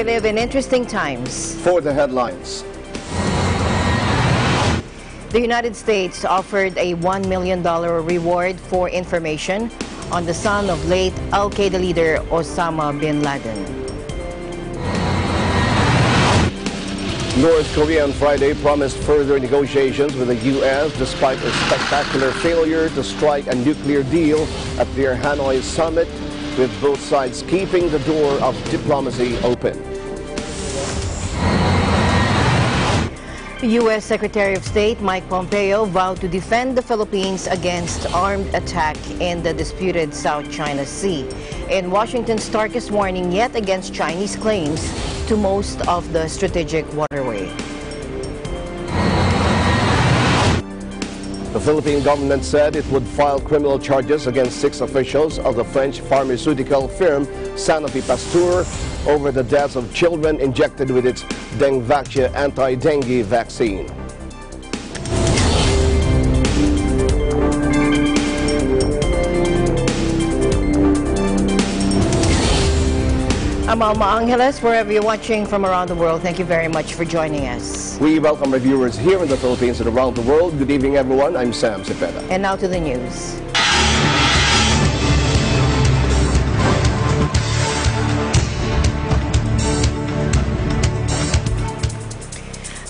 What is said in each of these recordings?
We live in interesting times. For the headlines. The United States offered a $1 million reward for information on the son of late Al-Qaeda leader Osama bin Laden. North Korea on Friday promised further negotiations with the U.S. despite a spectacular failure to strike a nuclear deal at their Hanoi summit, with both sides keeping the door of diplomacy open. U.S. Secretary of State Mike Pompeo vowed to defend the Philippines against armed attack in the disputed South China Sea, in Washington's starkest warning yet against Chinese claims to most of the strategic waterway. The Philippine government said it would file criminal charges against 6 officials of the French pharmaceutical firm Sanofi Pasteur over the deaths of children injected with its Dengvaxia anti-dengue vaccine. I'm Alma Angeles, wherever you're watching from around the world. Thank you very much for joining us. We welcome our viewers here in the Philippines and around the world. Good evening, everyone. I'm Sam Cepeda. And now to the news.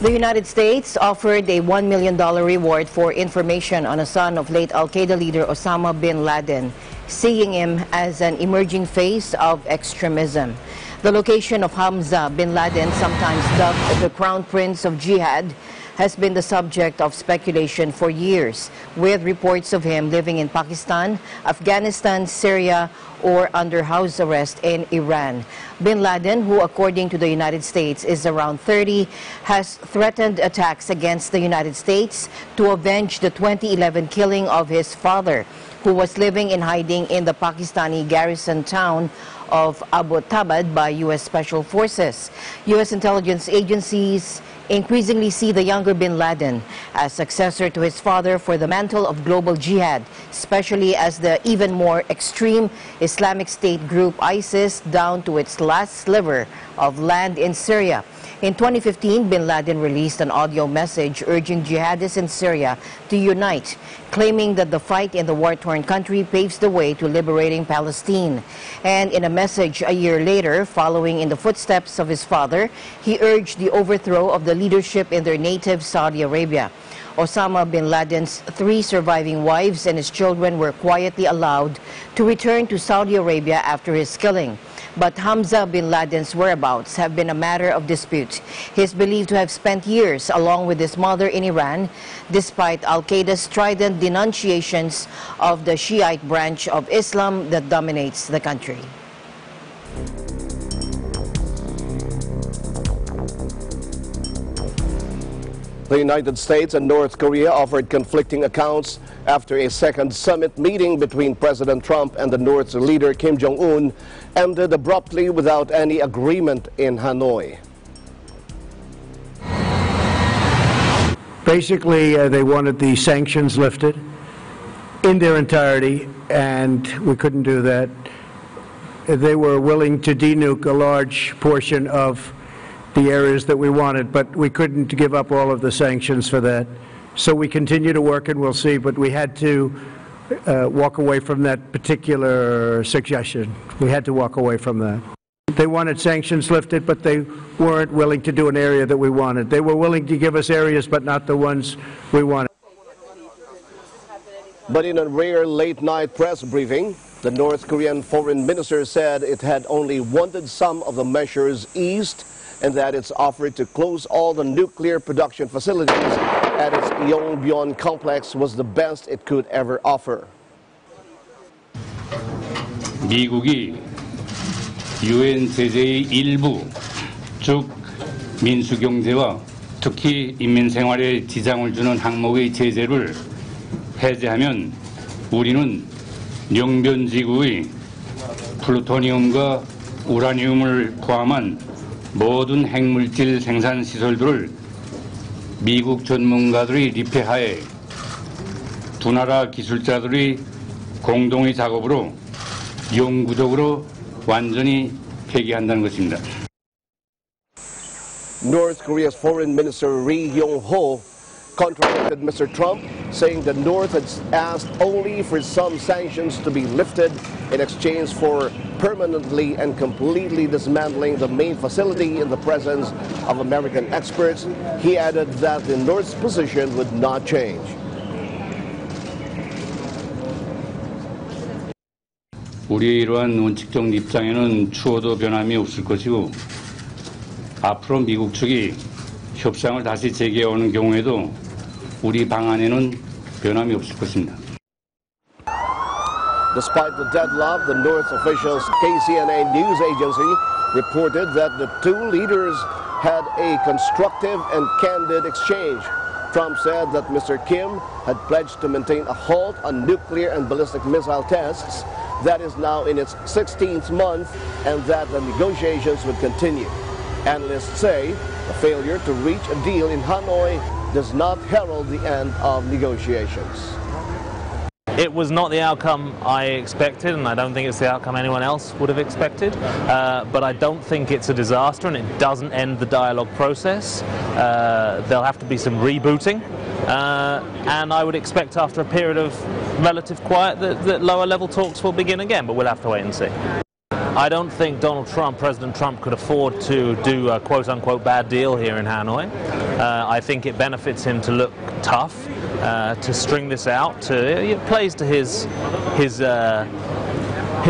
The United States offered a $1 million reward for information on a son of late Al-Qaeda leader Osama bin Laden, seeing him as an emerging face of extremism. The location of Hamza bin Laden, sometimes dubbed the Crown Prince of Jihad, has been the subject of speculation for years, with reports of him living in Pakistan, Afghanistan, Syria, or under house arrest in Iran. Bin Laden, who according to the United States is around 30, has threatened attacks against the United States to avenge the 2011 killing of his father, who was living in hiding in the Pakistani garrison town of Abbottabad by U.S. Special Forces. U.S. intelligence agencies increasingly see the younger bin Laden as successor to his father for the mantle of global jihad, especially as the even more extreme Islamic State group ISIS down to its last sliver of land in Syria. In 2015, bin Laden released an audio message urging jihadists in Syria to unite, claiming that the fight in the war-torn country paves the way to liberating Palestine. And in a message a year later, following in the footsteps of his father, he urged the overthrow of the leadership in their native Saudi Arabia. Osama bin Laden's 3 surviving wives and his children were quietly allowed to return to Saudi Arabia after his killing. But Hamza bin Laden's whereabouts have been a matter of dispute. He is believed to have spent years along with his mother in Iran, despite Al-Qaeda's strident denunciations of the Shiite branch of Islam that dominates the country. The United States and North Korea offered conflicting accounts after a second summit meeting between President Trump and the North's leader Kim Jong-un ended abruptly without any agreement in Hanoi. Basically, they wanted the sanctions lifted in their entirety, and we couldn't do that. They were willing to denuke a large portion of the areas that we wanted, but we couldn't give up all of the sanctions for that. So we continue to work, and we'll see, but we had to walk away from that particular suggestion. We had to walk away from that. They wanted sanctions lifted, but they weren't willing to do an area that we wanted. They were willing to give us areas, but not the ones we wanted. But in a rare late-night press briefing, the North Korean foreign minister said it had only wanted some of the measures eased, and that its offer to close all the nuclear production facilities at its Yongbyon complex was the best it could ever offer. 미국이 UN 제재의 일부, 즉 민수경제와 특히 인민생활에 지장을 주는 항목의 제재를 해제하면 우리는 영변지구의 플루토늄과 우라늄을 포함한 모든 핵물질 생산 시설들을 미국 전문가들의 리폐하에 두 나라 기술자들의 공동의 작업으로 영구적으로 완전히 폐기한다는 것입니다. North Korea's Foreign Minister Ri Yong-ho contradicted Mr. Trump, saying the North had asked only for some sanctions to be lifted in exchange for permanently and completely dismantling the main facility in the presence of American experts. He added that the North's position would not change. 우리의 이러한 원칙적 입장에는 추호도 변함이 없을 것이고 앞으로 미국 측이 협상을 다시 재개하는 경우에도 우리 방안에는 변함이 없을 것입니다. Despite the deadlock, the North officials KCNA news agency reported that the two leaders had a constructive and candid exchange. Trump said that Mr. Kim had pledged to maintain a halt on nuclear and ballistic missile tests. That is now in its 16th month, and that the negotiations would continue. Analysts say the failure to reach a deal in Hanoi does not herald the end of negotiations. It was not the outcome I expected, and I don't think it's the outcome anyone else would have expected. But I don't think it's a disaster, and it doesn't end the dialogue process. There'll have to be some rebooting, and I would expect after a period of relative quiet that lower level talks will begin again, but we'll have to wait and see. I don't think President Trump could afford to do a quote-unquote bad deal here in Hanoi. I think it benefits him to look tough, to string this out. It plays to his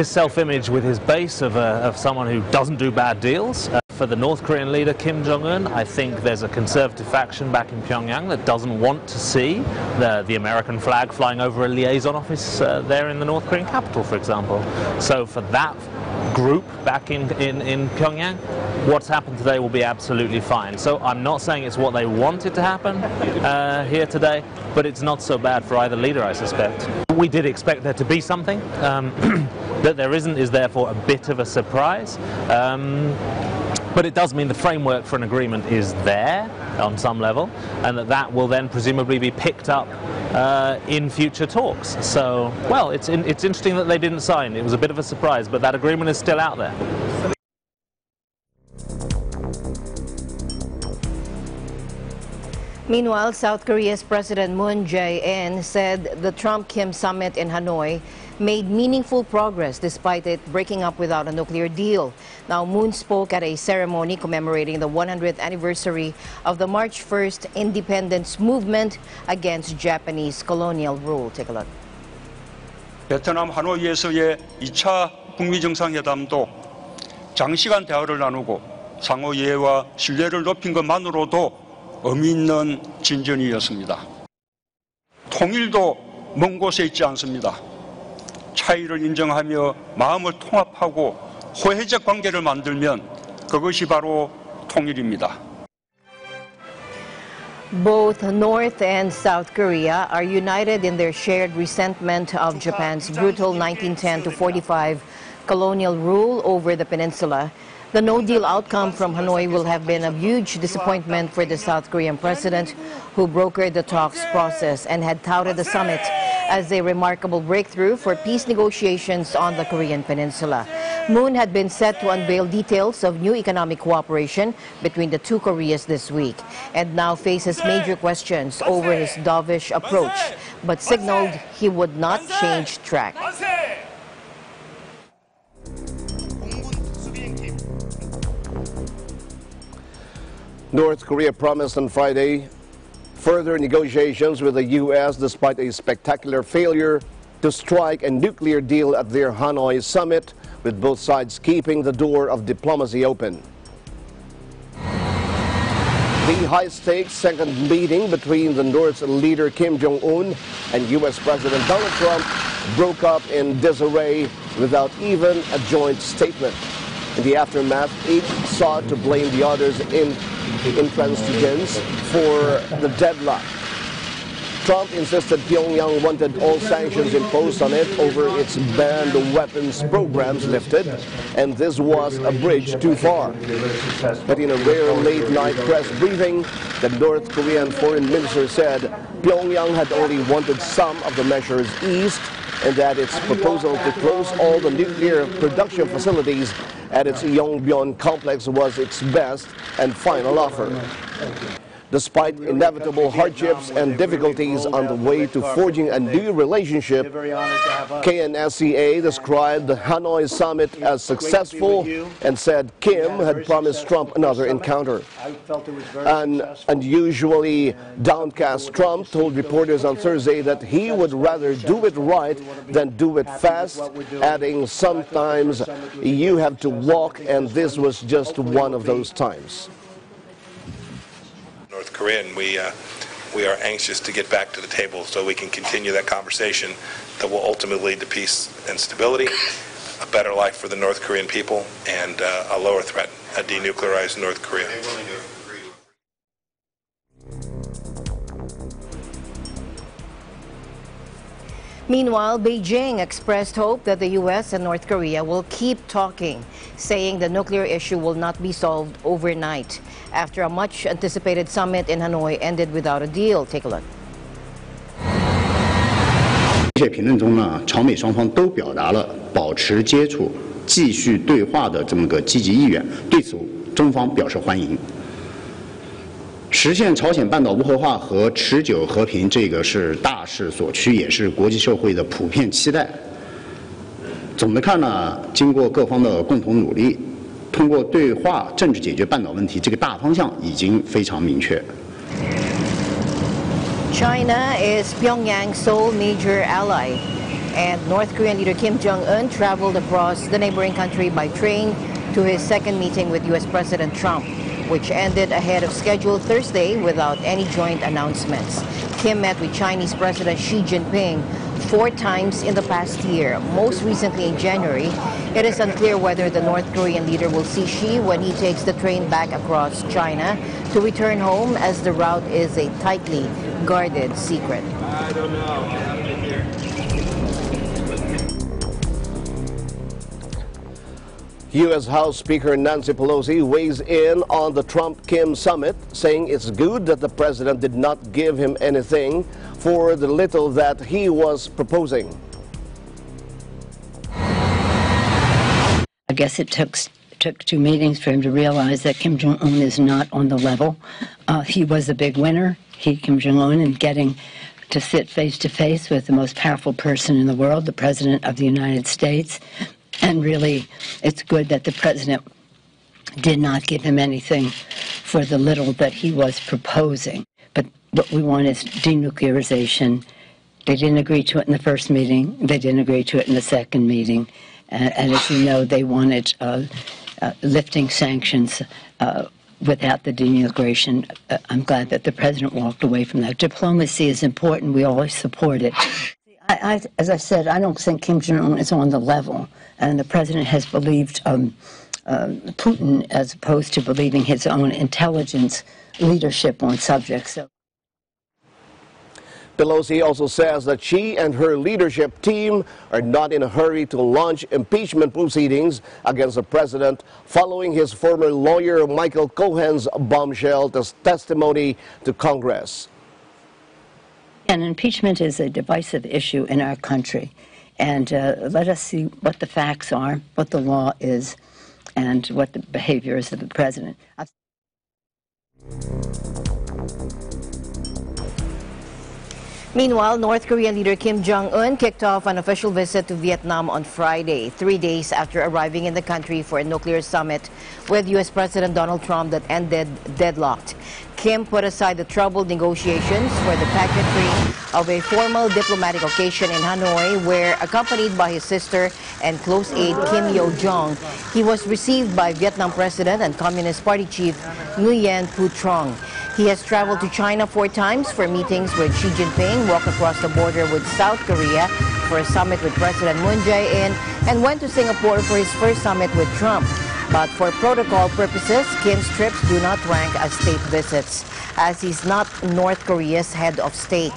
self-image with his base of someone who doesn't do bad deals. For the North Korean leader Kim Jong-un, I think there's a conservative faction back in Pyongyang that doesn't want to see the American flag flying over a liaison office there in the North Korean capital, for example. So for that group back in Pyongyang, what's happened today will be absolutely fine. So I'm not saying it's what they wanted to happen here today, but it's not so bad for either leader, I suspect. We did expect there to be something. That there isn't is therefore a bit of a surprise. But it does mean the framework for an agreement is there on some level, and that will then presumably be picked up in future talks. So, well, it's interesting that they didn't sign. It was a bit of a surprise, but that agreement is still out there. Meanwhile, South Korea's President Moon Jae-in said the Trump-Kim summit in Hanoi made meaningful progress despite it breaking up without a nuclear deal. Now, Moon spoke at a ceremony commemorating the 100th anniversary of the March 1st independence movement against Japanese colonial rule. Take a look. 베트남 하노이에서의 2차 북미 정상회담도 장시간 대화를 나누고 상호 이해와 신뢰를 높인 것만으로도 의미 있는 진전이었습니다. 통일도 먼 곳에 있지 않습니다. 차이를 인정하며 마음을 통합하고 호혜적 관계를 만들면 그것이 바로 통일입니다. Both North and South Korea are united in their shared resentment of Japan's brutal 1910 to 45 colonial rule over the peninsula. The no-deal outcome from Hanoi will have been a huge disappointment for the South Korean president, who brokered the talks process and had touted the summit as a remarkable breakthrough for peace negotiations on the Korean peninsula. Moon had been set to unveil details of new economic cooperation between the two Koreas this week, and now faces major questions over his dovish approach, but signaled he would not change track. North Korea promised on Friday further negotiations with the U.S. despite a spectacular failure to strike a nuclear deal at their Hanoi summit, with both sides keeping the door of diplomacy open. The high-stakes second meeting between the North's leader Kim Jong-un and U.S. President Donald Trump broke up in disarray without even a joint statement. In the aftermath, each sought to blame the other's intransigence for the deadlock. Trump insisted Pyongyang wanted all sanctions imposed on it over its banned weapons programs lifted, and this was a bridge too far. But in a rare late-night press briefing, the North Korean foreign minister said Pyongyang had only wanted some of the measures eased, and that its proposal to close all the nuclear production facilities at its Yongbyon complex was its best and final offer. Despite inevitable hardships and difficulties on the way to forging a new relationship, KNSCA described the Hanoi summit as successful and said Kim had promised Trump another encounter. An unusually downcast Trump told reporters on Thursday that he would rather do it right than do it fast, adding, "Sometimes you have to walk, and this was just one of those times." North Korean, we are anxious to get back to the table so we can continue that conversation that will ultimately lead to peace and stability, a better life for the North Korean people, and a lower threat, a denuclearized North Korea. Meanwhile, Beijing expressed hope that the U.S. and North Korea will keep talking, saying the nuclear issue will not be solved overnight after a much-anticipated summit in Hanoi ended without a deal. Take a look. 这些评论中呢，朝美双方都表达了保持接触、继续对话的这么个积极意愿，对此中方表示欢迎。实现朝鲜半岛无核化和持久和平，这个是大势所趋，也是国际社会的普遍期待。总的看呢，经过各方的共同努力，通过对话政治解决半岛问题，这个大方向已经非常明确。China is Pyongyang's sole major ally, and North Korean leader Kim Jong-un traveled across the neighboring country by train to his second meeting with U.S. President Trump, which ended ahead of schedule Thursday without any joint announcements. Kim met with Chinese President Xi Jinping 4 times in the past year, most recently in January. It is unclear whether the North Korean leader will see Xi when he takes the train back across China to return home, as the route is a tightly guarded secret. I don't know. U.S. House Speaker Nancy Pelosi weighs in on the Trump-Kim summit, saying it's good that the president did not give him anything for the little that he was proposing. I guess it took 2 meetings for him to realize that Kim Jong-un is not on the level. He was a big winner, Kim Jong-un, in getting to sit face-to-face with the most powerful person in the world, the President of the United States. And really, it's good that the president did not give him anything for the little that he was proposing. But what we want is denuclearization. They didn't agree to it in the first meeting. They didn't agree to it in the second meeting. And as you know, they wanted lifting sanctions without the denuclearization. I'm glad that the president walked away from that. Diplomacy is important. We always support it. As I said, I don't think Kim Jong-un is on the level, and the president has believed Putin as opposed to believing his own intelligence leadership on subjects. So. Pelosi also says that she and her leadership team are not in a hurry to launch impeachment proceedings against the president following his former lawyer Michael Cohen's bombshell testimony to Congress. And impeachment is a divisive issue in our country. And let us see what the facts are, what the law is, and what the behavior is of the president. Meanwhile, North Korean leader Kim Jong-un kicked off an official visit to Vietnam on Friday, 3 days after arriving in the country for a nuclear summit with U.S. President Donald Trump that ended deadlocked. Kim put aside the troubled negotiations for the pageantry of a formal diplomatic occasion in Hanoi, where, accompanied by his sister and close aide Kim Yo-jong, he was received by Vietnam President and Communist Party chief Nguyen Phu Trong. He has traveled to China 4 times for meetings with Xi Jinping, walked across the border with South Korea for a summit with President Moon Jae-in, and went to Singapore for his first summit with Trump. But for protocol purposes, Kim's trips do not rank as state visits, as he's not North Korea's head of state.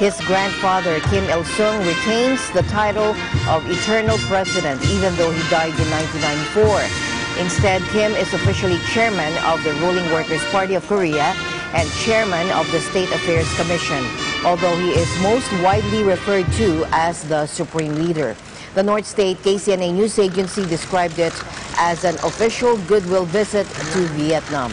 His grandfather, Kim Il-sung, retains the title of Eternal President, even though he died in 1994. Instead, Kim is officially chairman of the ruling Workers' Party of Korea and chairman of the State Affairs Commission. although he is most widely referred to as the Supreme Leader. The North State KCNA news agency described it as an official goodwill visit to Vietnam.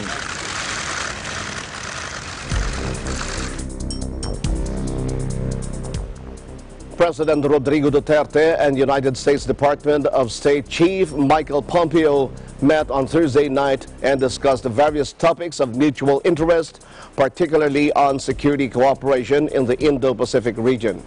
President Rodrigo Duterte and United States Department of State Chief Michael Pompeo met on Thursday night and discussed various topics of mutual interest, particularly on security cooperation in the Indo-Pacific region.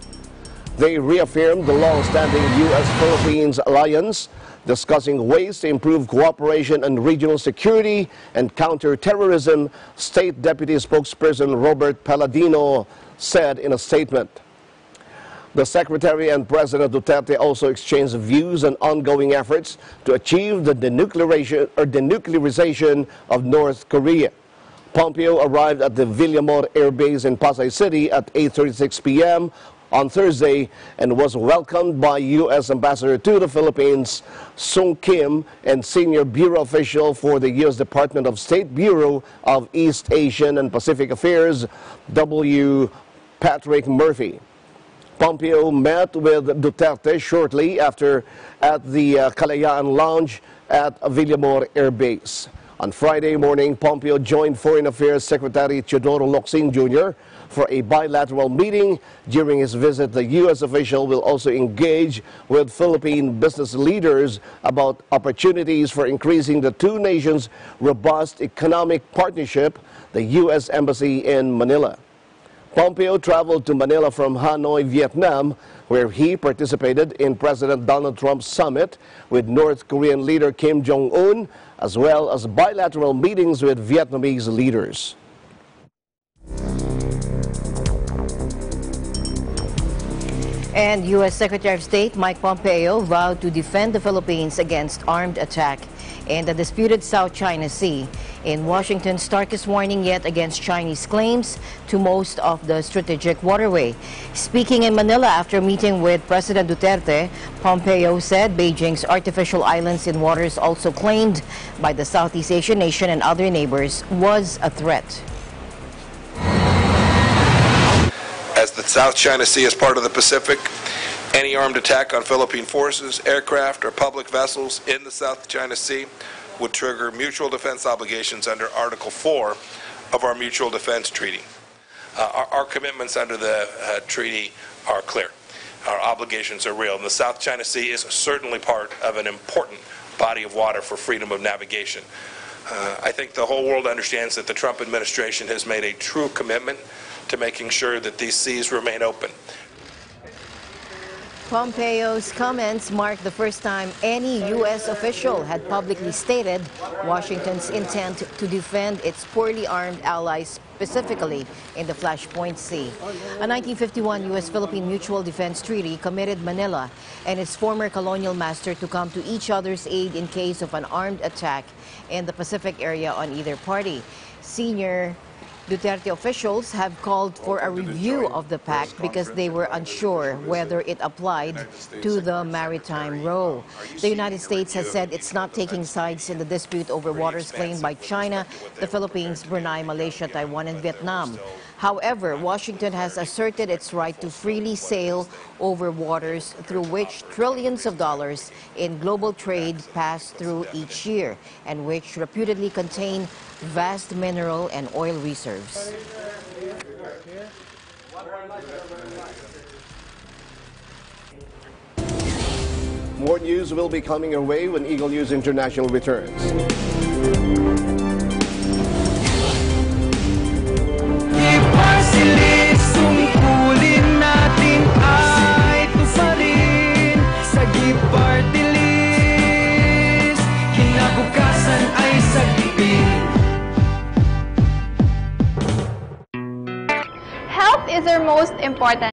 They reaffirmed the long-standing U.S.-Philippines alliance, discussing ways to improve cooperation on regional security and counter-terrorism, State Deputy Spokesperson Robert Palladino said in a statement. The Secretary and President Duterte also exchanged views on ongoing efforts to achieve the denuclearization of North Korea. Pompeo arrived at the Villamor Air Base in Pasay City at 8:36 p.m. on Thursday and was welcomed by U.S. Ambassador to the Philippines, Sung Kim, and Senior Bureau Official for the U.S. Department of State Bureau of East Asian and Pacific Affairs, W. Patrick Murphy. Pompeo met with Duterte shortly after at the Kalayaan Lounge at Villamor Air Base. On Friday morning, Pompeo joined Foreign Affairs Secretary Teodoro Locsin Jr. for a bilateral meeting. During his visit, the U.S. official will also engage with Philippine business leaders about opportunities for increasing the two nations' robust economic partnership, the U.S. Embassy in Manila. Pompeo traveled to Manila from Hanoi, Vietnam, where he participated in President Donald Trump's summit with North Korean leader Kim Jong-un, as well as bilateral meetings with Vietnamese leaders. And U.S. Secretary of State Mike Pompeo vowed to defend the Philippines against armed attack in the disputed South China Sea, in Washington's starkest warning yet against Chinese claims to most of the strategic waterway. Speaking in Manila after meeting with President Duterte, Pompeo said Beijing's artificial islands in waters also claimed by the Southeast Asian nation and other neighbors was a threat. As the South China Sea is part of the Pacific, any armed attack on Philippine forces, aircraft, or public vessels in the South China Sea would trigger mutual defense obligations under Article 4 of our Mutual Defense Treaty. Our commitments under the treaty are clear. Our obligations are real, and the South China Sea is certainly part of an important body of water for freedom of navigation. I think the whole world understands that the Trump administration has made a true commitment to making sure that these seas remain open. Pompeo's comments mark the first time any U.S. official had publicly stated Washington's intent to defend its poorly armed allies, specifically in the Flashpoint Sea. A 1951 U.S.-Philippine Mutual Defense Treaty committed Manila and its former colonial master to come to each other's aid in case of an armed attack in the Pacific area on either party. Senior Duterte officials have called for a review of the pact because they were unsure whether it applied to the maritime role. The United States has said it's not taking sides in the dispute over waters claimed by China, the Philippines, Brunei, Malaysia, Taiwan, and Vietnam. However, Washington has asserted its right to freely sail over waters through which trillions of dollars in global trade pass through each year and which reputedly contain vast mineral and oil reserves. More news will be coming your way when Eagle News International returns. Health is our most important.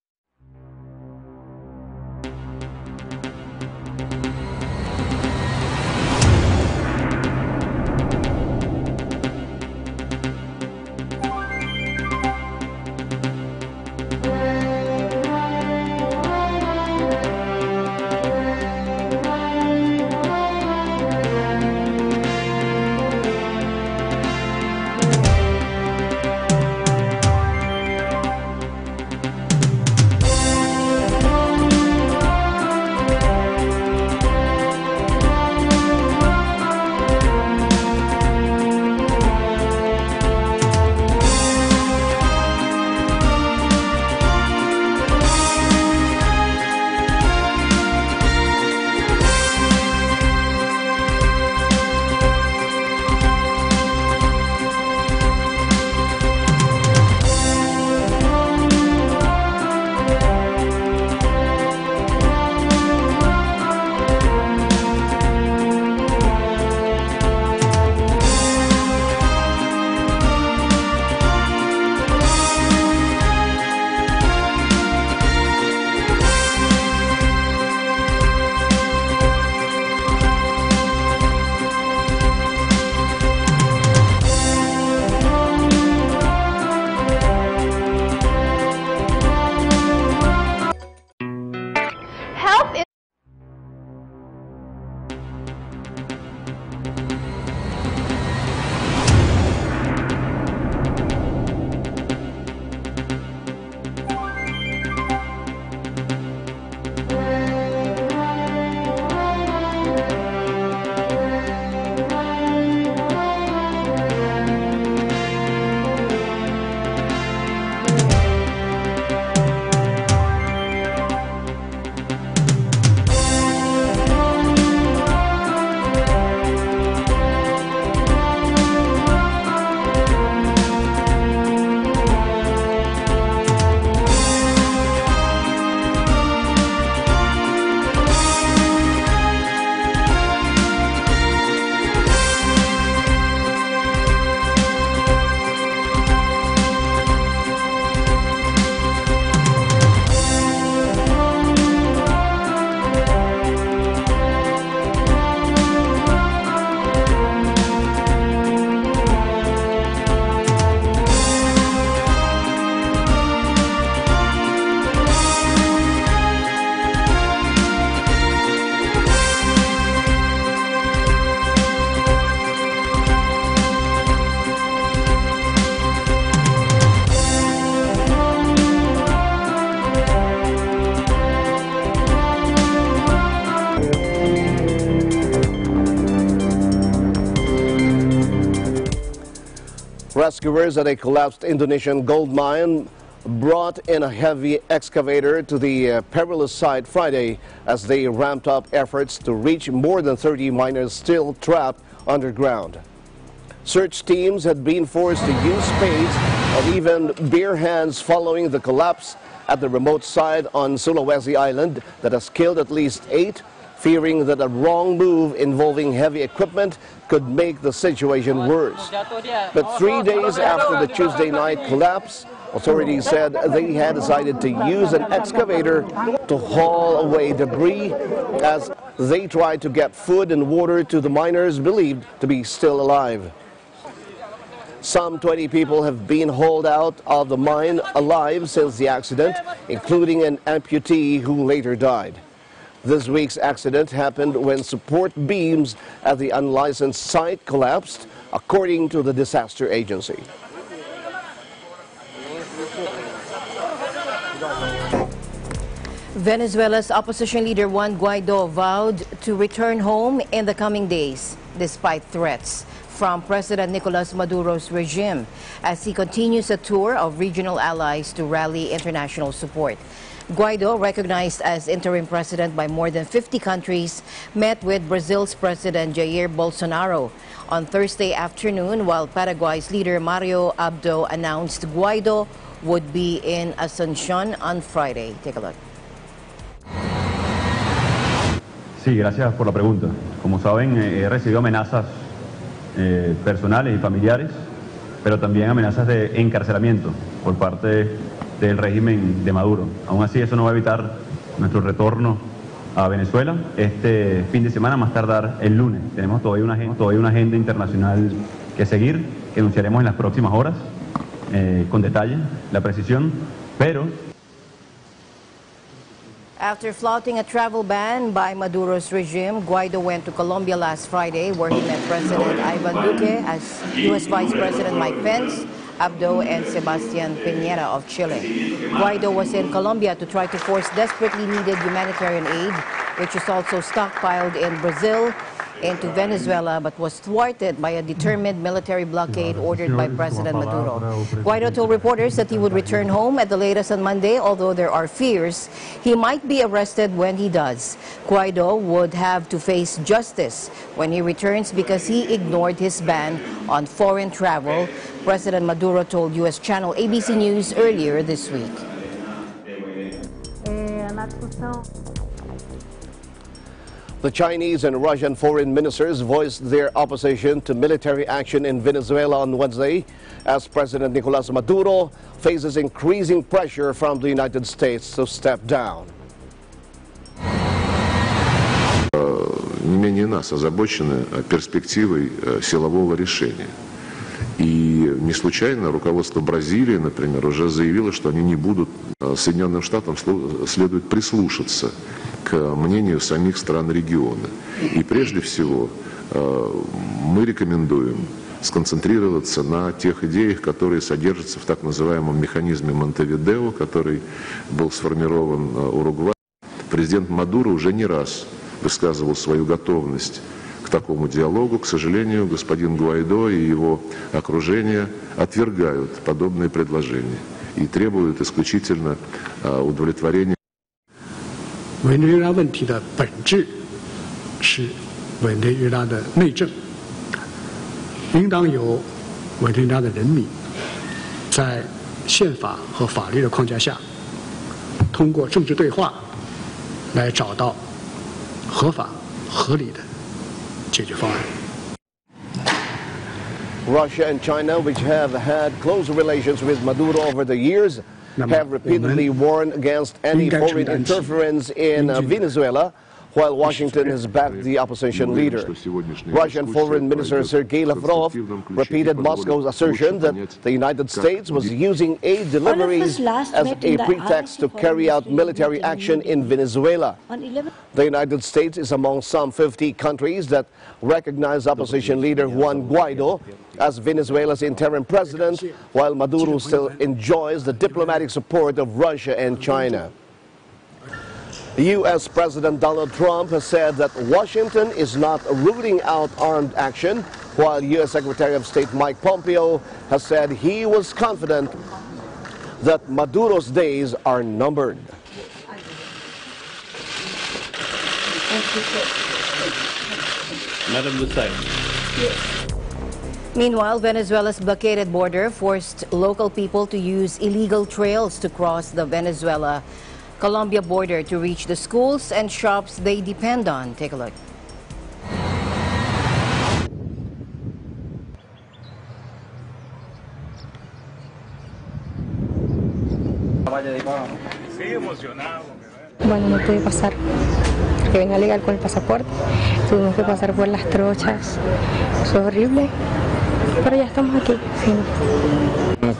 Rescuers at a collapsed Indonesian gold mine brought in a heavy excavator to the perilous site Friday as they ramped up efforts to reach more than 30 miners still trapped underground. Search teams had been forced to use spades and even bare hands following the collapse at the remote site on Sulawesi Island that has killed at least 8, fearing that a wrong move involving heavy equipment could make the situation worse. But 3 days after the Tuesday night collapse, authorities said they had decided to use an excavator to haul away debris as they tried to get food and water to the miners believed to be still alive. Some 20 people have been hauled out of the mine alive since the accident, including an amputee who later died. This week's accident happened when support beams at the unlicensed site collapsed, according to the disaster agency. Venezuela's opposition leader Juan Guaido vowed to return home in the coming days, despite threats from President Nicolas Maduro's regime, as he continues a tour of regional allies to rally international support. Guaido, recognized as interim president by more than 50 countries, met with Brazil's President Jair Bolsonaro on Thursday afternoon, while Paraguay's leader Mario Abdo announced Guaido would be in Asunción on Friday. Take a look. Sí, gracias por la pregunta. Como saben, he recibido amenazas personales y familiares, pero también amenazas de encarcelamiento por parte del régimen de Maduro. Aún así, eso no va a evitar nuestro retorno a Venezuela este fin de semana, más tardar el lunes. Tenemos todavía una agenda internacional que seguir, que anunciaremos en las próximas horas con detalle, la precisión, pero... After flouting a travel ban by Maduro's regime, Guaido went to Colombia last Friday, where he met President Ivan Duque, as U.S. Vice President Mike Pence, Abdo, and Sebastián Piñera of Chile. Guaido was in Colombia to try to force desperately needed humanitarian aid, which is also stockpiled in Brazil, into Venezuela, but was thwarted by a determined military blockade ordered by President Maduro. Guaido told reporters that he would return home at the latest on Monday, although there are fears he might be arrested when he does. Guaido would have to face justice when he returns because he ignored his ban on foreign travel, President Maduro told U.S. channel ABC News earlier this week. The Chinese and Russian foreign ministers voiced their opposition to military action in Venezuela on Wednesday, as President Nicolas Maduro faces increasing pressure from the United States to step down. Не менее нас озабочены перспективой силового решения. И не случайно руководство Бразилии, например, уже заявило, что они не будут, Соединенным Штатам следует прислушаться к мнению самих стран региона. И прежде всего мы рекомендуем сконцентрироваться на тех идеях, которые содержатся в так называемом механизме Монтевидео, который был сформирован Уругваем. Президент Мадуро уже не раз высказывал свою готовность к такому диалогу. К сожалению, господин Гуайдо и его окружение отвергают подобные предложения и требуют исключительно удовлетворения. 委内瑞拉问题的本质是委内瑞拉的内政，应当由委内瑞拉的人民在宪法和法律的框架下，通过政治对话来找到合法合理的解决方案。 Russia and China, which have had close relations with Maduro over the years, have repeatedly warned against any foreign interference in Venezuela, while Washington has backed the opposition leader. Russian Foreign Minister Sergei Lavrov repeated Moscow's assertion that the United States was using aid deliveries as a pretext to carry out military action in Venezuela. The United States is among some 50 countries that recognize opposition leader Juan Guaido as Venezuela's interim president, while Maduro still enjoys the diplomatic support of Russia and China. U.S. President Donald Trump has said that Washington is not ruling out armed action, while U.S. Secretary of State Mike Pompeo has said he was confident that Maduro's days are numbered. Madam, the same. Meanwhile, Venezuela's blockaded border forced local people to use illegal trails to cross the Venezuela-Colombia border to reach the schools and shops they depend on. Take a look. Bueno, no pude pasar, porque venía legal con el pasaporte, tuvimos que pasar por las trochas, eso es horrible, pero ya estamos aquí. Sí.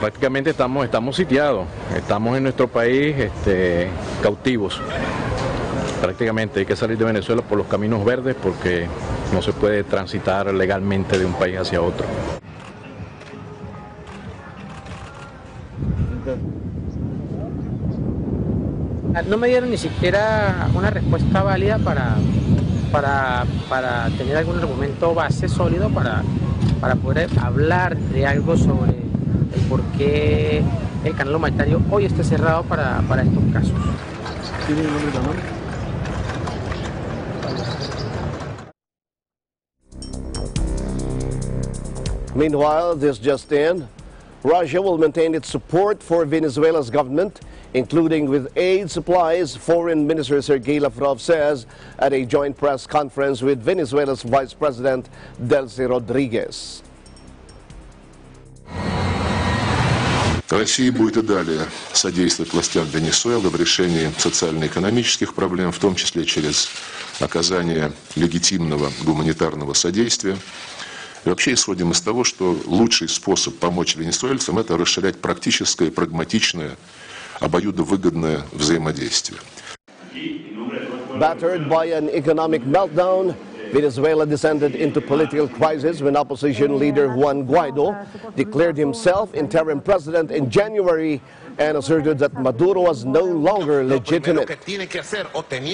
Prácticamente estamos sitiados, estamos en nuestro país cautivos. Prácticamente hay que salir de Venezuela por los caminos verdes porque no se puede transitar legalmente de un país hacia otro. No me dieron ni siquiera una respuesta válida para tener algún argumento base sólido para poder hablar de algo sobre el por qué el canal humanitario hoy está cerrado para estos casos. ¿Tiene el nombre de la mano? Meanwhile, this just in, Russia will maintain its support for Venezuela's government, including with aid supplies, Foreign Minister Sergei Lavrov says at a joint press conference with Venezuela's Vice President Delcy Rodriguez. Россия будет и далее содействовать властям Венесуэлы в решении социально-экономических проблем, в том числе через оказание легитимного гуманитарного содействия. И вообще исходим из того, что лучший способ помочь венесуэльцам – это расширять практическое, прагматичное, обоюдовыгодное взаимодействие. Battered by an economic meltdown, Venezuela descended into political crisis when opposition leader Juan Guaido declared himself interim president in January and asserted that Maduro was no longer legitimate.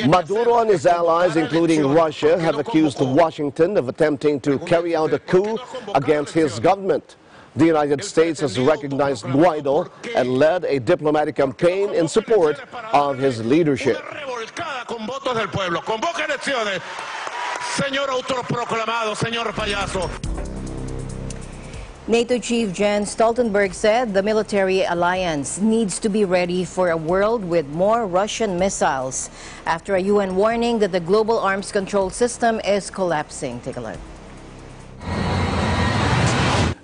Maduro and his allies, including Russia, have accused Washington of attempting to carry out a coup against his government. The United States has recognized Guaido and led a diplomatic campaign in support of his leadership. NATO Chief Jens Stoltenberg said the military alliance needs to be ready for a world with more Russian missiles after a UN warning that the global arms control system is collapsing. Take a look.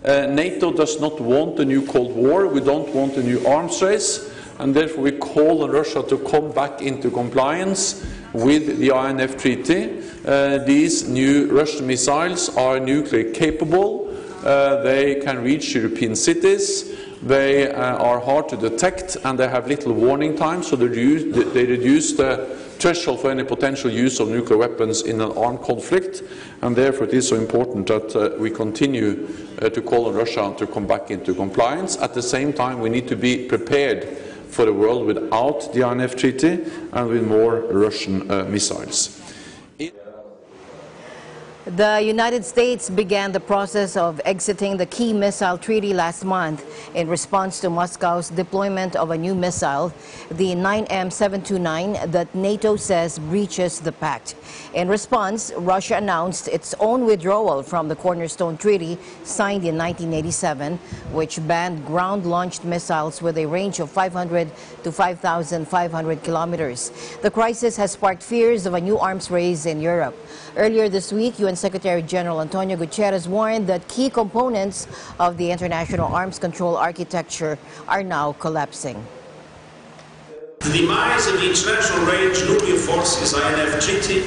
NATO does not want a new Cold War. We don't want a new arms race, and therefore we call on Russia to come back into compliance with the INF Treaty. These new Russian missiles are nuclear capable. They can reach European cities. They are hard to detect, and they have little warning time, so they reduce the threshold for any potential use of nuclear weapons in an armed conflict, and therefore it is so important that we continue to call on Russia to come back into compliance. At the same time, we need to be prepared for a world without the INF Treaty and with more Russian missiles. The United States began the process of exiting the key missile treaty last month in response to Moscow's deployment of a new missile, the 9M729, that NATO says breaches the pact. In response, Russia announced its own withdrawal from the Cornerstone Treaty signed in 1987, which banned ground-launched missiles with a range of 500 to 5,500 kilometers. The crisis has sparked fears of a new arms race in Europe. Earlier this week, UN Secretary General Antonio Guterres warned that key components of the international arms control architecture are now collapsing. The demise of the International Range Nuclear Forces INF Treaty,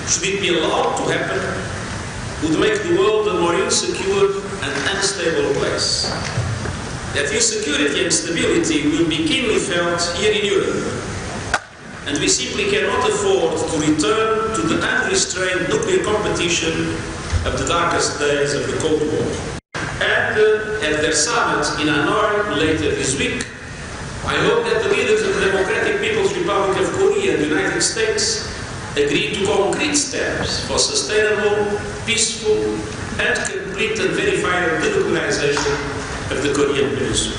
should it be allowed to happen, would make the world a more insecure and unstable place. That insecurity and stability will be keenly felt here in Europe, and we simply cannot afford to return to the unrestrained nuclear competition of the darkest days of the Cold War. And at their summit in Hanoi later this week, I hope that the leaders of the Democratic People's Republic of Korea and the United United States agreed to concrete steps for sustainable, peaceful, and complete and verified denuclearization of the Korean Peninsula.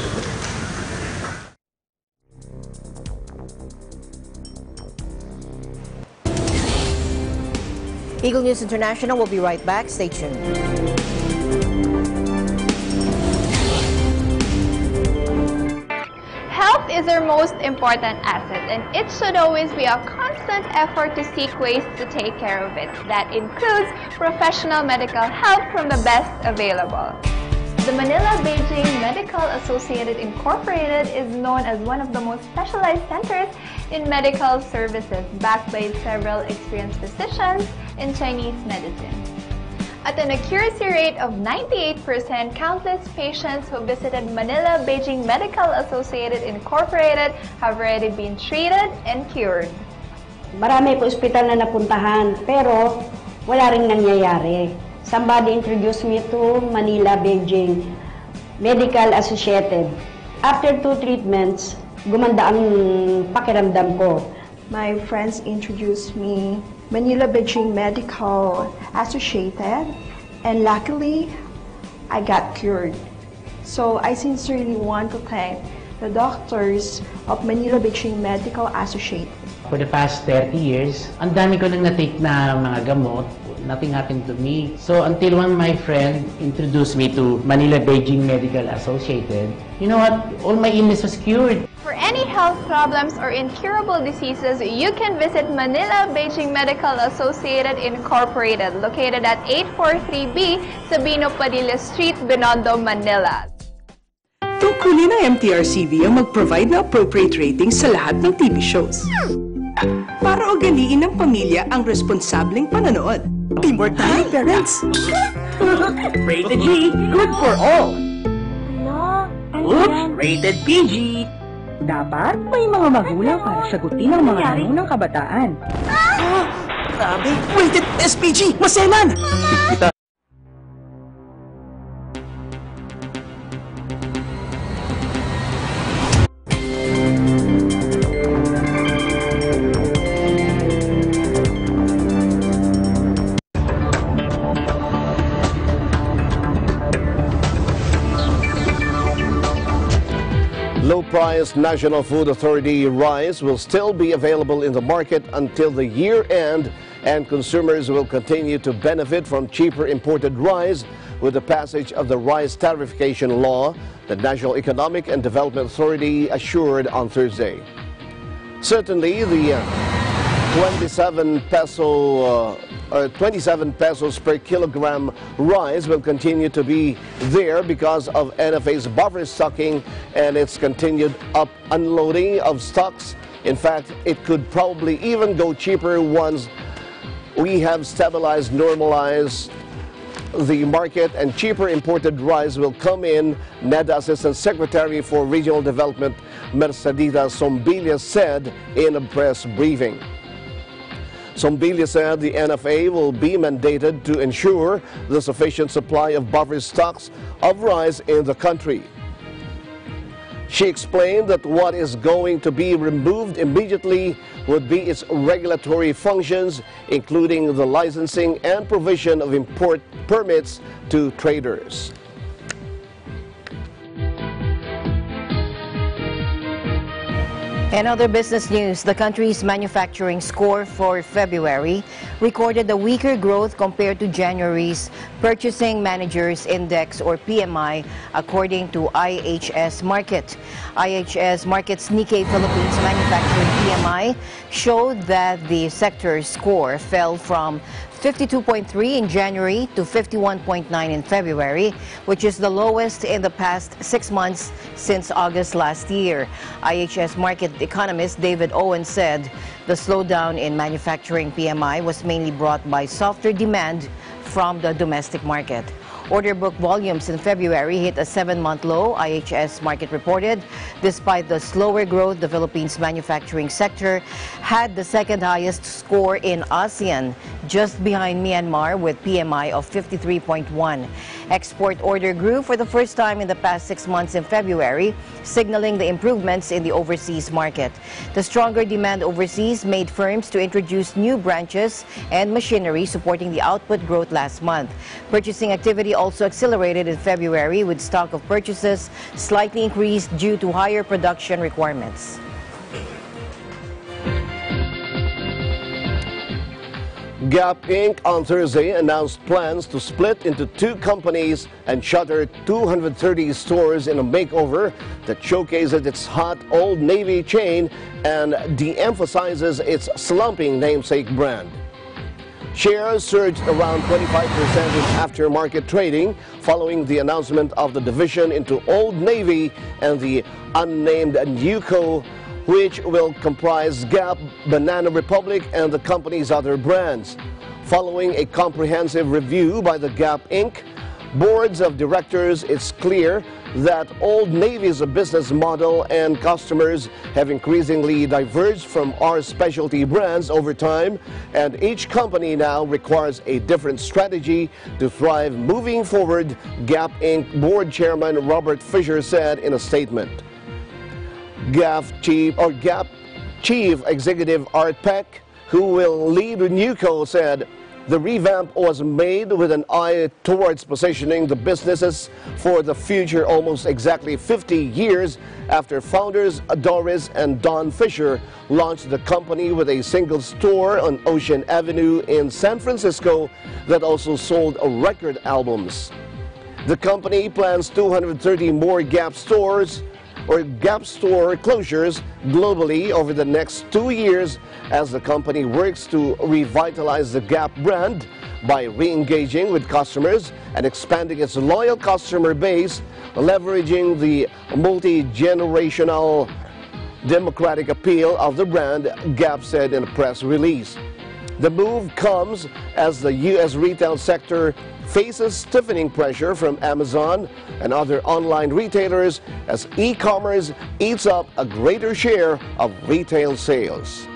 Eagle News International will be right back. Stay tuned. Health is our most important asset, and it should always be a constant effort to seek ways to take care of it. That includes professional medical help from the best available. The Manila-Beijing Medical Associated Incorporated is known as one of the most specialized centers in medical services, backed by several experienced physicians in Chinese medicine. At an accuracy rate of 98%, countless patients who visited Manila-Beijing Medical Associated Incorporated have already been treated and cured. Marami po ospital na napuntahan, pero wala ring nangyayari. Somebody introduced me to Manila-Beijing Medical Associated. After 2 treatments, gumanda ang pakiramdam ko. My friends introduced me Manila-Beijing Medical Associated, and luckily, I got cured. So I sincerely want to thank the doctors of Manila-Beijing Medical Associated. For the past 30 years, ang dami ko nang na-take na mga gamot. Nothing happened to me. So until one my friend introduced me to Manila-Beijing Medical Associated, you know what? All my illness was cured. For any health problems or incurable diseases, you can visit Manila-Beijing Medical Associated Incorporated, located at 843B Sabino Padilla Street, Binondo, Manila. Tungkulin ng MTRCV ang mag-provide na appropriate ratings sa lahat ng TV shows. Para ugaliin ng pamilya ang responsableng panonood. Teamwork tayo, parents! Rated G, good for all! Oops, rated PG! Dapat may mga magulang para sagutin ang mga tanong ng kabataan. Grabe, rated SPG, maselan! Low-priced National Food Authority rice will still be available in the market until the year end, and consumers will continue to benefit from cheaper imported rice with the passage of the rice tariffication law, the National Economic and Development Authority assured on Thursday. Certainly, the 27 pesos per kilogram rice will continue to be there because of NFA's buffer stocking and its continued unloading of stocks. In fact, it could probably even go cheaper once we have stabilized, normalized the market, and cheaper imported rice will come in, NEDA Assistant Secretary for Regional Development Mercedita Sombilia said in a press briefing. Sombilia said the NFA will be mandated to ensure the sufficient supply of buffer stocks of rice in the country. She explained that what is going to be removed immediately would be its regulatory functions, including the licensing and provision of import permits to traders. In other business news, the country's manufacturing score for February recorded a weaker growth compared to January's Purchasing Managers Index, or PMI, according to IHS Markit. IHS Markit's Nikkei Philippines Manufacturing PMI showed that the sector's score fell from 52.3 in January to 51.9 in February, which is the lowest in the past 6 months since August last year. IHS Markit economist David Owen said the slowdown in manufacturing PMI was mainly brought by softer demand from the domestic market. Order book volumes in February hit a 7-month low, IHS Markit reported. Despite the slower growth, the Philippines manufacturing sector had the second highest score in ASEAN, just behind Myanmar with PMI of 53.1. Export order grew for the first time in the past 6 months in February, signaling the improvements in the overseas market. The stronger demand overseas made firms to introduce new branches and machinery, supporting the output growth last month. Purchasing activity also accelerated in February, with stock of purchases slightly increased due to higher production requirements. Gap Inc. on Thursday announced plans to split into 2 companies and shutter 230 stores in a makeover that showcases its hot Old Navy chain and de-emphasizes its slumping namesake brand. Shares surged around 25% in aftermarket trading following the announcement of the division into Old Navy and the unnamed NewCo, which will comprise Gap, Banana Republic, and the company's other brands. Following a comprehensive review by the Gap Inc. boards of directors, it's clear that Old Navy's business model and customers have increasingly diverged from our specialty brands over time, and each company now requires a different strategy to thrive moving forward, Gap Inc. board chairman Robert Fisher said in a statement. Gap Chief Executive Art Peck, who will lead NewCo, said the revamp was made with an eye towards positioning the businesses for the future almost exactly 50 years after founders Doris and Don Fisher launched the company with a single store on Ocean Avenue in San Francisco that also sold record albums. The company plans 230 more Gap stores or Gap store closures globally over the next 2 years as the company works to revitalize the Gap brand by re-engaging with customers and expanding its loyal customer base, leveraging the multi-generational democratic appeal of the brand, Gap said in a press release. The move comes as the U.S. retail sector faces stiffening pressure from Amazon and other online retailers as e-commerce eats up a greater share of retail sales.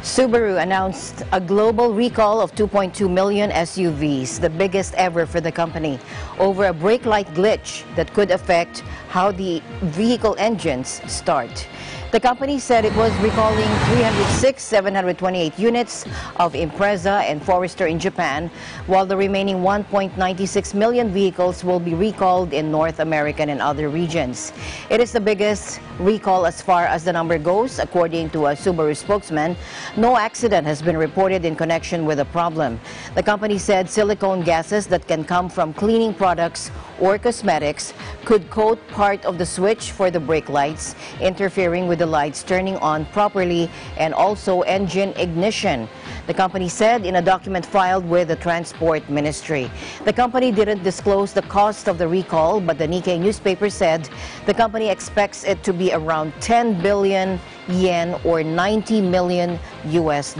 Subaru announced a global recall of 2.2 million SUVs, the biggest ever for the company, over a brake light glitch that could affect how the vehicle engines start. The company said it was recalling 306,728 units of Impreza and Forester in Japan, while the remaining 1.96 million vehicles will be recalled in North America and other regions. It is the biggest recall as far as the number goes, according to a Subaru spokesman. No accident has been reported in connection with the problem. The company said silicone gases that can come from cleaning products or cosmetics could coat part of the switch for the brake lights, interfering with the lights turning on properly and also engine ignition. The company said in a document filed with the Transport Ministry. The company didn't disclose the cost of the recall, but the Nikkei newspaper said the company expects it to be around 10 billion yen or $90 million US.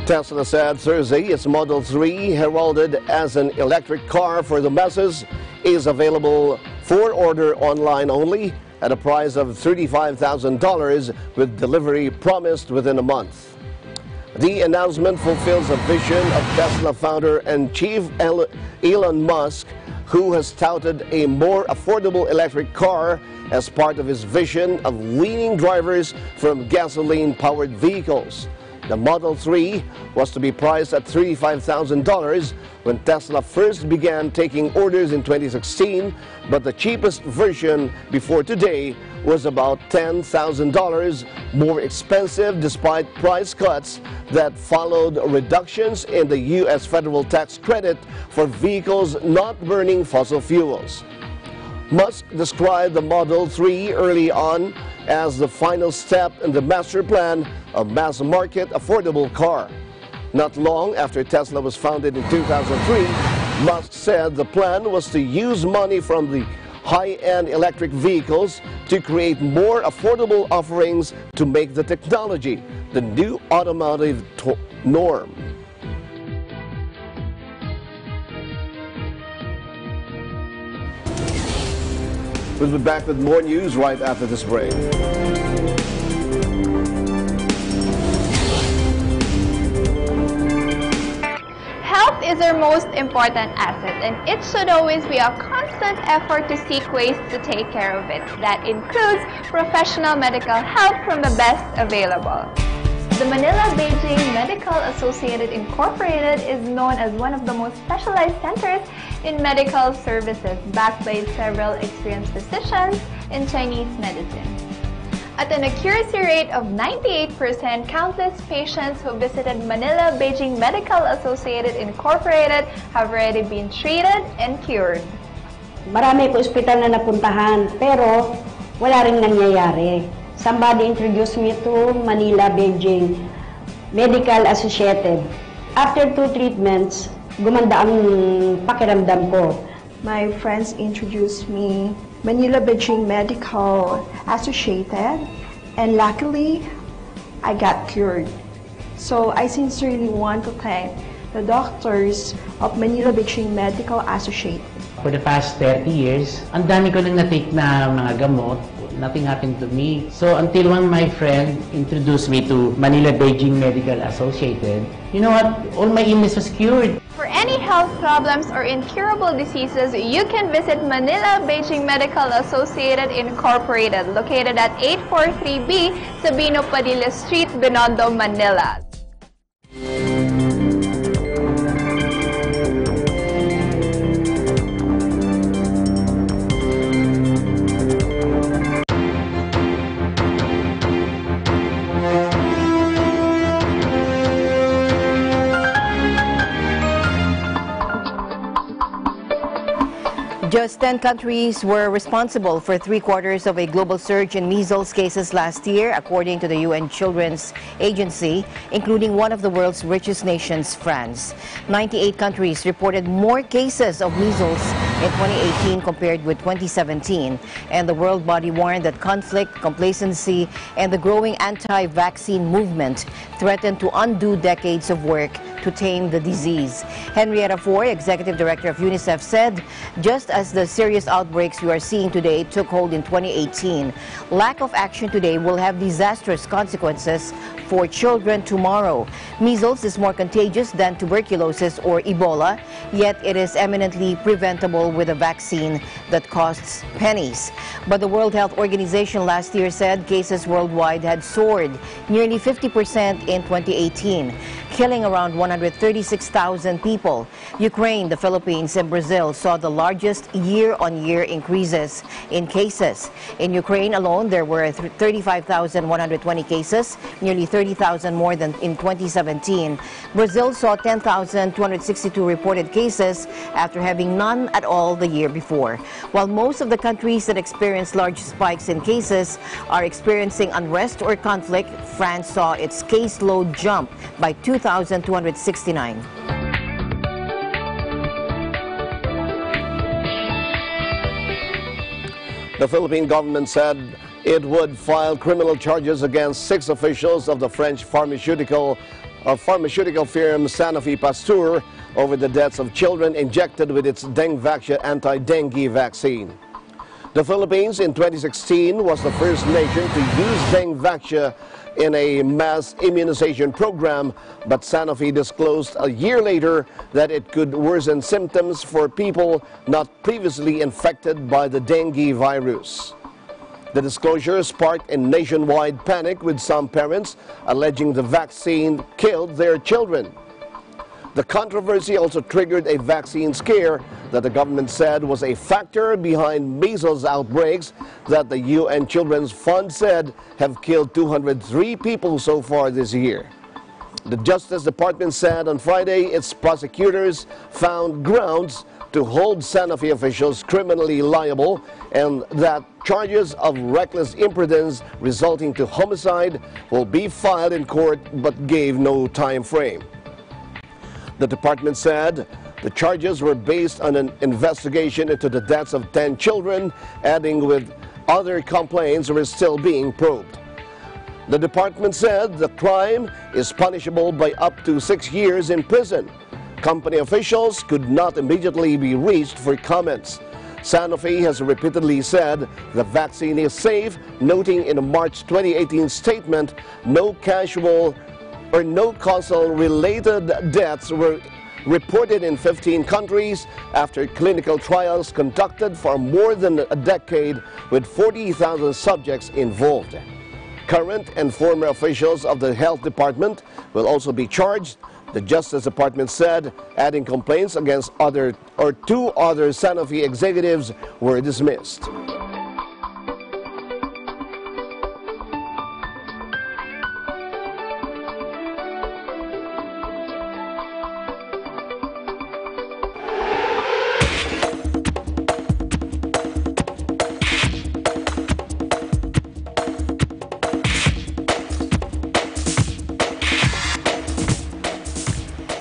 Tesla said Thursday its Model 3, heralded as an electric car for the masses, is available for order online only at a price of $35,000 with delivery promised within a month. The announcement fulfills a vision of Tesla founder and chief Elon Musk, who has touted a more affordable electric car as part of his vision of weaning drivers from gasoline-powered vehicles. The Model 3 was to be priced at $35,000 when Tesla first began taking orders in 2016, but the cheapest version before today was about $10,000 more expensive despite price cuts that followed reductions in the U.S. federal tax credit for vehicles not burning fossil fuels. Musk described the Model 3 early on as the final step in the master plan of mass-market affordable car. Not long after Tesla was founded in 2003, Musk said the plan was to use money from the high-end electric vehicles to create more affordable offerings to make the technology the new automotive norm. We'll be back with more news right after this break. Health is our most important asset, and it should always be a constant effort to seek ways to take care of it. That includes professional medical help from the best available. The Manila-Beijing Medical Associated Incorporated is known as one of the most specialized centers in medical services, backed by several experienced physicians in Chinese medicine. At an accuracy rate of 98%, countless patients who visited Manila-Beijing Medical Associated Incorporated have already been treated and cured. Marami po ospital na napuntahan, pero wala rin nangyayari. Somebody introduced me to Manila-Beijing Medical Associated. After 2 treatments, gumanda ang pakiramdam ko. My friends introduced me Manila-Beijing Medical Associated, and luckily, I got cured. So I sincerely want to thank the doctors of Manila-Beijing Medical Associated. For the past 30 years, ang dami ko nang na-take na mga gamot. Nothing happened to me. So until one my friend introduced me to Manila-Beijing Medical Associated, you know what? All my illness was cured. For any health problems or incurable diseases, you can visit Manila-Beijing Medical Associated Incorporated, located at 843B Sabino Padilla Street, Binondo, Manila. Just 10 countries were responsible for 3/4 of a global surge in measles cases last year, according to the UN Children's Agency, including one of the world's richest nations, France. 98 countries reported more cases of measles in 2018 compared with 2017, and the world body warned that conflict, complacency, and the growing anti-vaccine movement threaten to undo decades of work to tame the disease. Henrietta Foy, Executive Director of UNICEF, said, just as the serious outbreaks we are seeing today took hold in 2018, lack of action today will have disastrous consequences for children tomorrow. Measles is more contagious than tuberculosis or Ebola, yet it is eminently preventable with a vaccine that costs pennies. But the World Health Organization last year said cases worldwide had soared nearly 50% in 2018, killing around 136,000 people. Ukraine, the Philippines, and Brazil saw the largest year-on-year increases in cases. In Ukraine alone, there were 35,120 cases, nearly 30,000 more than in 2017. Brazil saw 10,262 reported cases after having none at all the year before. While most of the countries that experienced large spikes in cases are experiencing unrest or conflict, France saw its caseload jump by 2,269. The Philippine government said it would file criminal charges against 6 officials of the French pharmaceutical firm Sanofi Pasteur over the deaths of children injected with its Dengvaxia anti-dengue vaccine. The Philippines in 2016 was the first nation to use Dengvaxia in a mass immunization program, but Sanofi disclosed a year later that it could worsen symptoms for people not previously infected by the dengue virus. The disclosure sparked a nationwide panic, with some parents alleging the vaccine killed their children. The controversy also triggered a vaccine scare that the government said was a factor behind measles outbreaks that the UN Children's Fund said have killed 203 people so far this year. The Justice Department said on Friday its prosecutors found grounds to hold Sanofi officials criminally liable, and that charges of reckless imprudence resulting to homicide will be filed in court, but gave no time frame. The department said the charges were based on an investigation into the deaths of 10 children, adding with other complaints were still being probed. The department said the crime is punishable by up to 6 years in prison. Company officials could not immediately be reached for comments. Sanofi has repeatedly said the vaccine is safe, noting in a March 2018 statement, no casual or no causal-related deaths were reported in 15 countries after clinical trials conducted for more than a decade with 40,000 subjects involved. Current and former officials of the Health Department will also be charged, the Justice Department said, adding complaints against two other Sanofi executives were dismissed.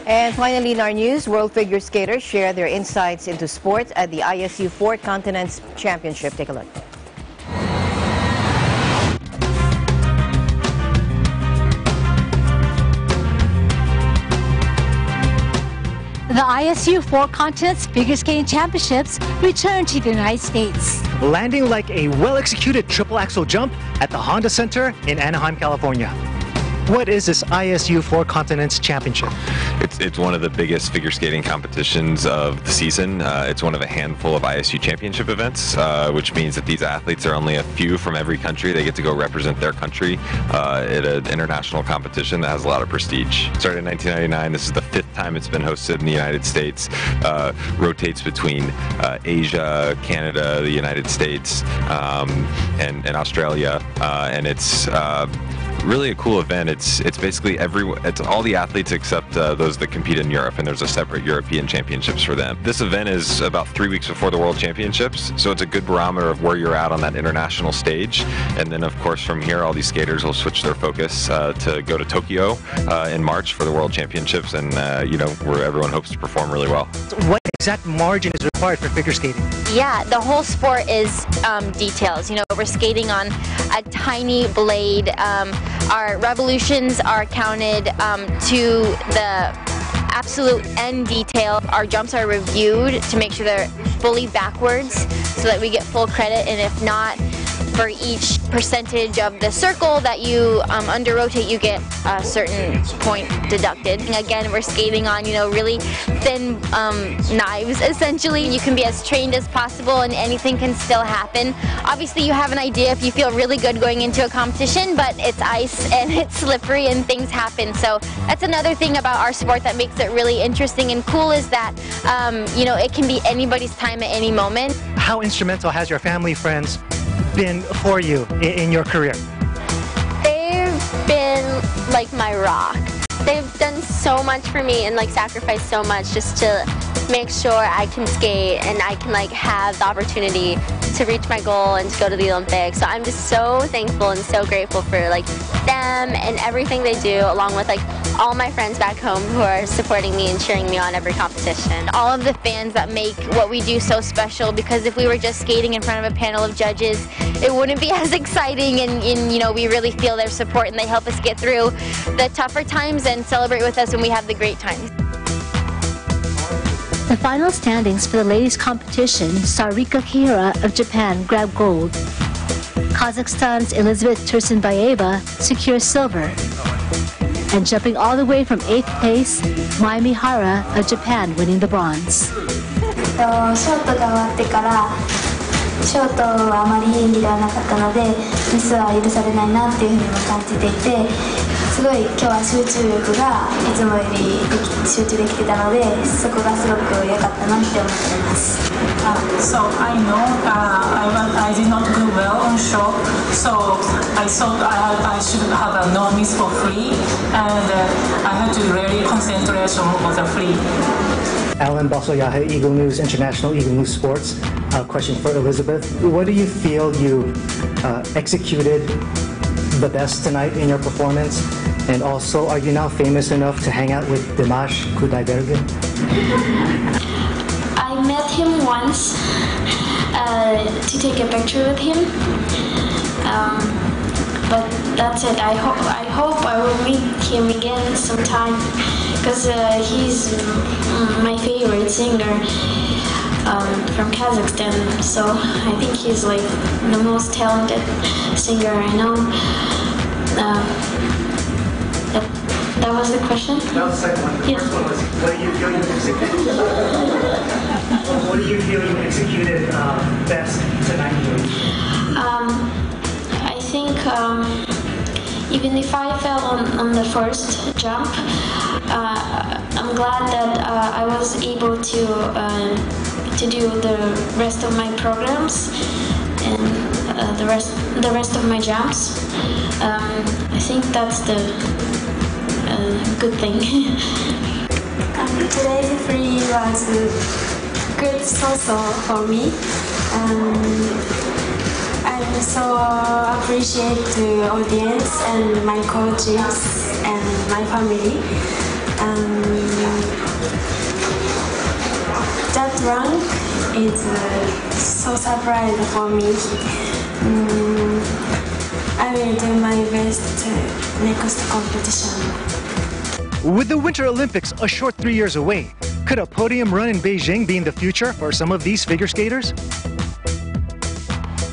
And finally in our news, world figure skaters share their insights into sports at the ISU Four Continents Championship. Take a look. The ISU Four Continents Figure Skating Championships return to the United States. Landing like a well-executed triple axel jump at the Honda Center in Anaheim, California. What is this ISU Four Continents Championship? It's one of the biggest figure skating competitions of the season. It's one of a handful of ISU championship events, which means that these athletes are only a few from every country. They get to go represent their country at an international competition that has a lot of prestige. Started in 1999. This is the 5th time it's been hosted in the United States. Rotates between Asia, Canada, the United States, and Australia. And it's really a cool event. It's basically it's all the athletes except those that compete in Europe, and there's a separate European championships for them. This event is about 3 weeks before the World Championships, so it's a good barometer of where you're at on that international stage. And then of course from here all these skaters will switch their focus to go to Tokyo in March for the World Championships, and where everyone hopes to perform really well. What exact margin is required for figure skating? Yeah, the whole sport is details. We're skating on a tiny blade. Our revolutions are counted to the absolute end detail. Our jumps are reviewed to make sure they're fully backwards so that we get full credit, and if not, for each percentage of the circle that you under-rotate, you get a certain point deducted. And again, we're skating on, really thin knives, essentially. You can be as trained as possible and anything can still happen. Obviously, you have an idea if you feel really good going into a competition, but it's ice and it's slippery and things happen. So that's another thing about our sport that makes it really interesting and cool, is that, it can be anybody's time at any moment. How instrumental has your family, friends been for you in your career? They've been like my rock. They've done so much for me and sacrificed so much just to make sure I can skate and I can have the opportunity to reach my goal and to go to the Olympics. So I'm just so thankful and so grateful for them and everything they do, along with all my friends back home who are supporting me and cheering me on every competition. All of the fans that make what we do so special, because if we were just skating in front of a panel of judges, it wouldn't be as exciting, and we really feel their support and they help us get through the tougher times and celebrate with us when we have the great times. The final standings for the ladies' competition saw Rika Kihira of Japan grab gold. Kazakhstan's Elizabeth Tursunbayeva secure silver. And jumping all the way from 8th place, Mai Mihara of Japan winning the bronze. ショートが終わってからショートはあまりいい演技ではなかったのでミスは許されないなっていうふうにも感じていて、すごい今日は集中力がいつもより集中できてたので、そこがすごく良かったなって思ってます。So I know I did not do well on shot, so I thought I should have a no miss for free, and I had to really concentrate on the free. Alan Basoyahe, Eagle News International, Eagle News Sports. Question for Elizabeth. What do you feel you executed the best tonight in your performance? And also, are you now famous enough to hang out with Dimash Kudaibergen? I met him once to take a picture with him, but that's it. I hope I will meet him again sometime, because he's my favorite singer. from Kazakhstan, so I think he's like the most talented singer I know. That was the question? That was the second one. The first one was, what do you feel you executed? What do you feel you executed best tonight? I think even if I fell on the first jump, I'm glad that I was able to do the rest of my programs and the rest of my jumps. I think that's the good thing. Today's free was good so for me. I so appreciate the audience and my coaches and my family. That rank is so surprising for me. I will do my best next competition. With the Winter Olympics a short 3 years away, could a podium run in Beijing be in the future for some of these figure skaters?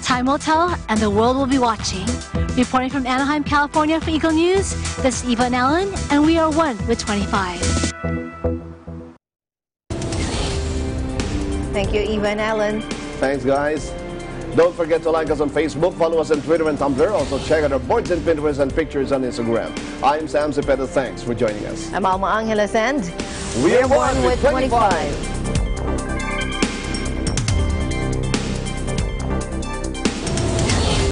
Time will tell, and the world will be watching. Reporting from Anaheim, California for Eagle News, this is Eva and Alan, and we are 1 with 25. Thank you, Eva and Alan. Thanks, guys. Don't forget to like us on Facebook, follow us on Twitter and Tumblr. Also check out our boards and Pinterest and pictures on Instagram. I'm Sam Cepeda. Thanks for joining us. I'm Alma Angeles, and we're 1 with 25.